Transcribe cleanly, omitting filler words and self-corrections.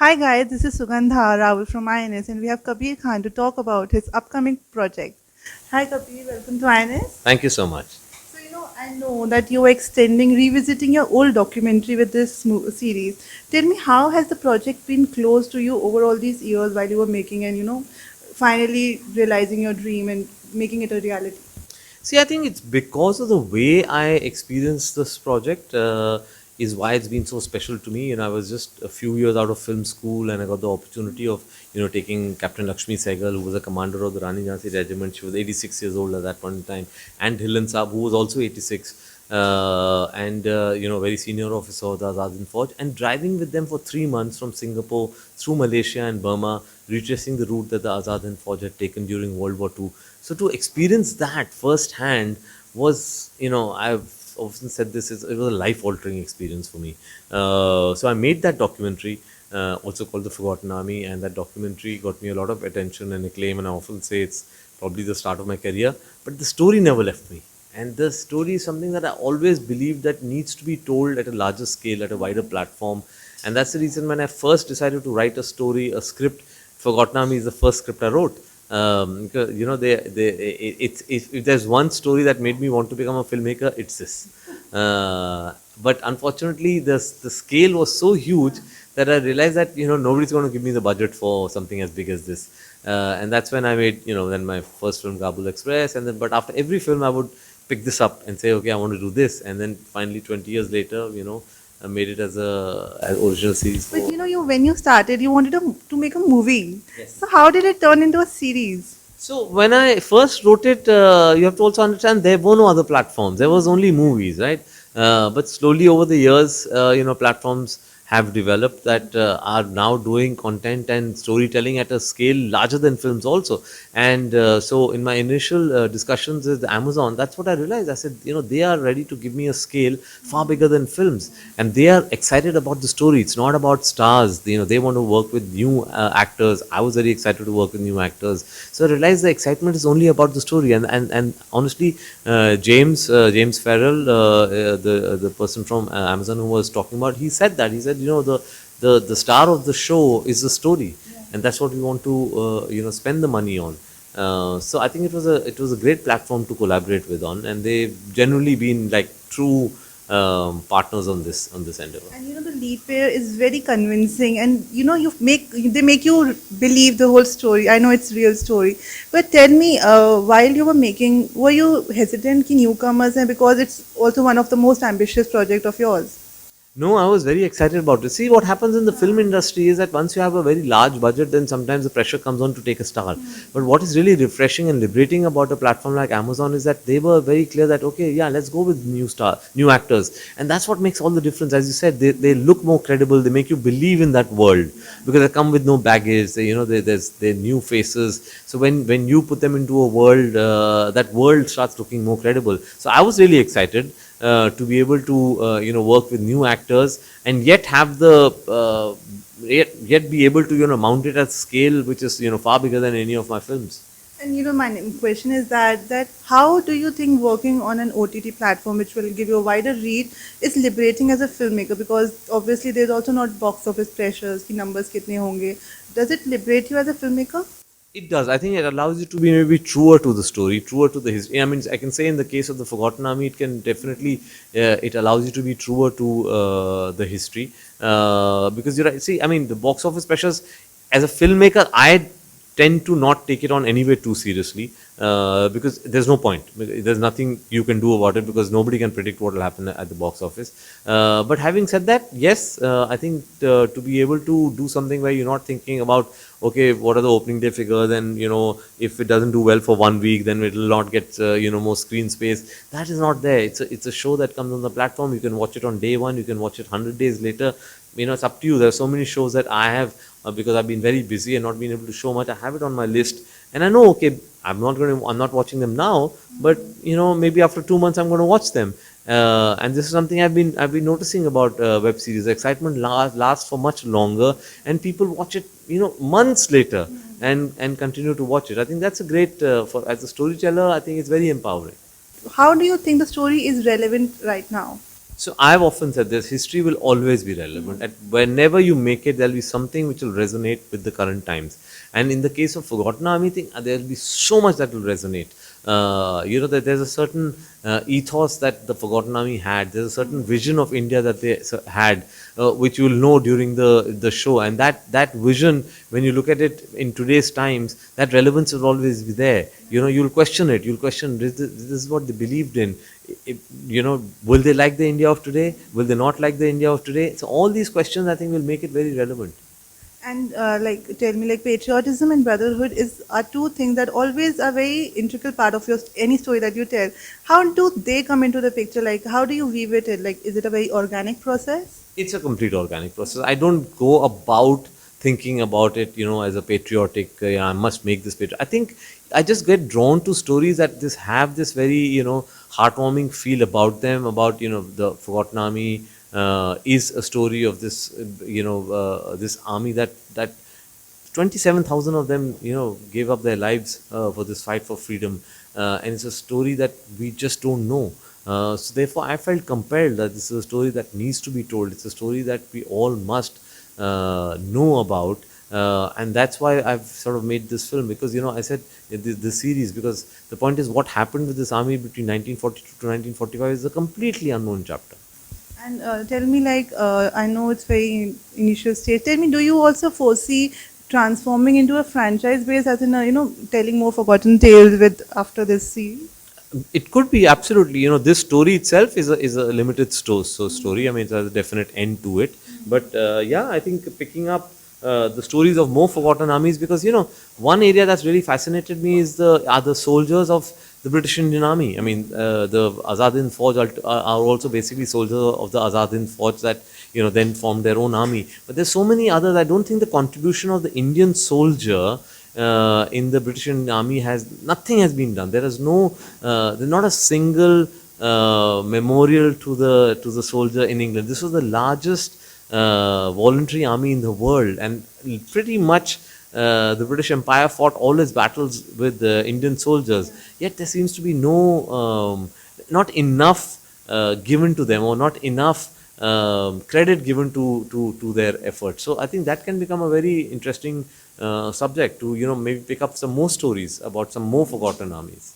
Hi guys, this is Sugandha Rahul from INS and we have Kabir Khan to talk about his upcoming project. Hi Kabir, welcome to INS. Thank you so much. So I know that you are extending, revisiting your old documentary with this series. Tell me, how has the project been close to you over all these years while you were making and finally realizing your dream and making it a reality? See, I think it's because of the way I experienced this project is why it's been so special to me. I was just a few years out of film school, and I got the opportunity of taking Captain Lakshmi Sehgal, who was a commander of the Rani Jhansi Regiment. She was 86 years old at that point in time, and Hillen Saab, who was also 86. And very senior officer of the Azaadi Fauj, and driving with them for 3 months from Singapore through Malaysia and Burma, retracing the route that the Azaadi Fauj had taken during World War II. So to experience that firsthand was, I've often said this, it was a life-altering experience for me. So I made that documentary, also called The Forgotten Army, and that documentary got me a lot of attention and acclaim, and I often say it's probably the start of my career. But the story never left me. And the story is something that I always believe that needs to be told at a larger scale, at a wider platform. And that's the reason when I first decided to write a story, a script, Forgotten Army is the first script I wrote. Because, if there's one story that made me want to become a filmmaker, it's this. But unfortunately, the scale was so huge that I realized that, nobody's going to give me the budget for something as big as this. And that's when I made, then my first film, Kabul Express. And then, but after every film, I would pick this up and say, okay, I want to do this. And then finally, 20 years later, I made it as as original series. But you when you started, you wanted to make a movie. Yes. So how did it turn into a series? So when I first wrote it, you have to also understand there were no other platforms. There was only movies, right? But slowly over the years, platforms have developed that are now doing content and storytelling at a scale larger than films also. And so in my initial discussions with Amazon, that's what I realized. I said, they are ready to give me a scale far bigger than films, and they are excited about the story. It's not about stars. They want to work with new actors. I was very excited to work with new actors. So I realized the excitement is only about the story. And honestly, James Farrell, the person from Amazon who was talking about, he said that. He said, the star of the show is the story, and that's what we want to spend the money on. So I think it was a great platform to collaborate with on, and they've generally been like true partners on this endeavor. And the lead pair is very convincing, and they make you believe the whole story. I know it's real story, but tell me, while you were making, were you hesitant ki newcomers, and because it's also one of the most ambitious project of yours? No, I was very excited about it. See, what happens in the film industry is that once you have a very large budget, then sometimes the pressure comes on to take a star. But what is really refreshing and liberating about a platform like Amazon is that they were very clear that, okay, yeah, let's go with new actors. And that's what makes all the difference. As you said, they look more credible. They make you believe in that world because they come with no baggage. They're new faces. So when you put them into a world, that world starts looking more credible. So I was really excited. To be able to work with new actors and yet have the yet be able to mount it at scale which is far bigger than any of my films. And my question is that how do you think working on an OTT platform which will give you a wider reach is liberating as a filmmaker? Because obviously there's also not box office pressures, ki numbers kitne honge. Does it liberate you as a filmmaker? It does. I think it allows you to be maybe truer to the story, truer to the history. I mean, I can say in the case of the Forgotten Army, it can definitely, it allows you to be truer to the history. Because you're right. See, I mean, the box office pressures, as a filmmaker, I tend to not take it on anyway too seriously because there's no point. There's nothing you can do about it because nobody can predict what will happen at the box office. But having said that, yes, I think to be able to do something where you're not thinking about, okay, what are the opening day figures, and if it doesn't do well for 1 week, then it will not get more screen space. That is not there. It's a show that comes on the platform. You can watch it on day one. You can watch it 100 days later. It's up to you. There are so many shows that I have because I've been very busy and not been een able to show much. I have it on my list, and I know, okay, I'm not watching them now, but maybe after 2 months I'm going to watch them. And this is something I've been noticing about web series. The excitement lasts for much longer, and people watch it months later and continue to watch it. I think that's a great for as a storyteller. I think it's very empowering. How do you think the story is relevant right now? So I've often said this: history will always be relevant. And whenever you make it, there'll be something which will resonate with the current times. And in the case of Forgotten Army thing, there'll be so much that will resonate. That there's a certain ethos that the Forgotten Army had. There's a certain vision of India that they had, which you will know during the show. And that vision, when you look at it in today's times, that relevance will always be there. You'll question it. You'll question, this is what they believed in. Will they like the India of today? Will they not like the India of today? So all these questions, I think, will make it very relevant. And tell me, like patriotism and brotherhood are two things that always are very integral part of your any story that you tell. How do they come into the picture? Like, how do you weave it in? Like, is it a very organic process? It's a complete organic process. I don't go about thinking about it, as a patriotic, I must make this patriotic. I think I just get drawn to stories that have this very, heartwarming feel about them, about, the Forgotten Army is a story of this, this army that 27,000 of them, gave up their lives for this fight for freedom. And it's a story that we just don't know. So therefore, I felt compelled that this is a story that needs to be told. It's a story that we all must know about. And that's why I've sort of made this film, because, I said this series, because the point is, what happened with this army between 1942 to 1945 is a completely unknown chapter. And tell me, like, I know it's very initial stage. Tell me, do you also foresee transforming into a franchise base, as in, telling more forgotten tales with after this series? It could be, absolutely. This story itself is a limited story. I mean, it has a definite end to it. But yeah, I think picking up the stories of more forgotten armies, because one area that's really fascinated me is the soldiers of the British Indian Army. I mean, the Azaadi Fauj are also basically soldiers of the Azaadi Fauj that then formed their own army. But there's so many others. I don't think the contribution of the Indian soldier in the British Indian Army nothing has been done. There's not a single memorial to the soldier in England. This was the largest voluntary army in the world, and pretty much the British Empire fought all its battles with Indian soldiers. Yet there seems to be not enough given to them, or not enough credit given to their efforts. So I think that can become a very interesting subject to maybe pick up some more stories about some more forgotten armies.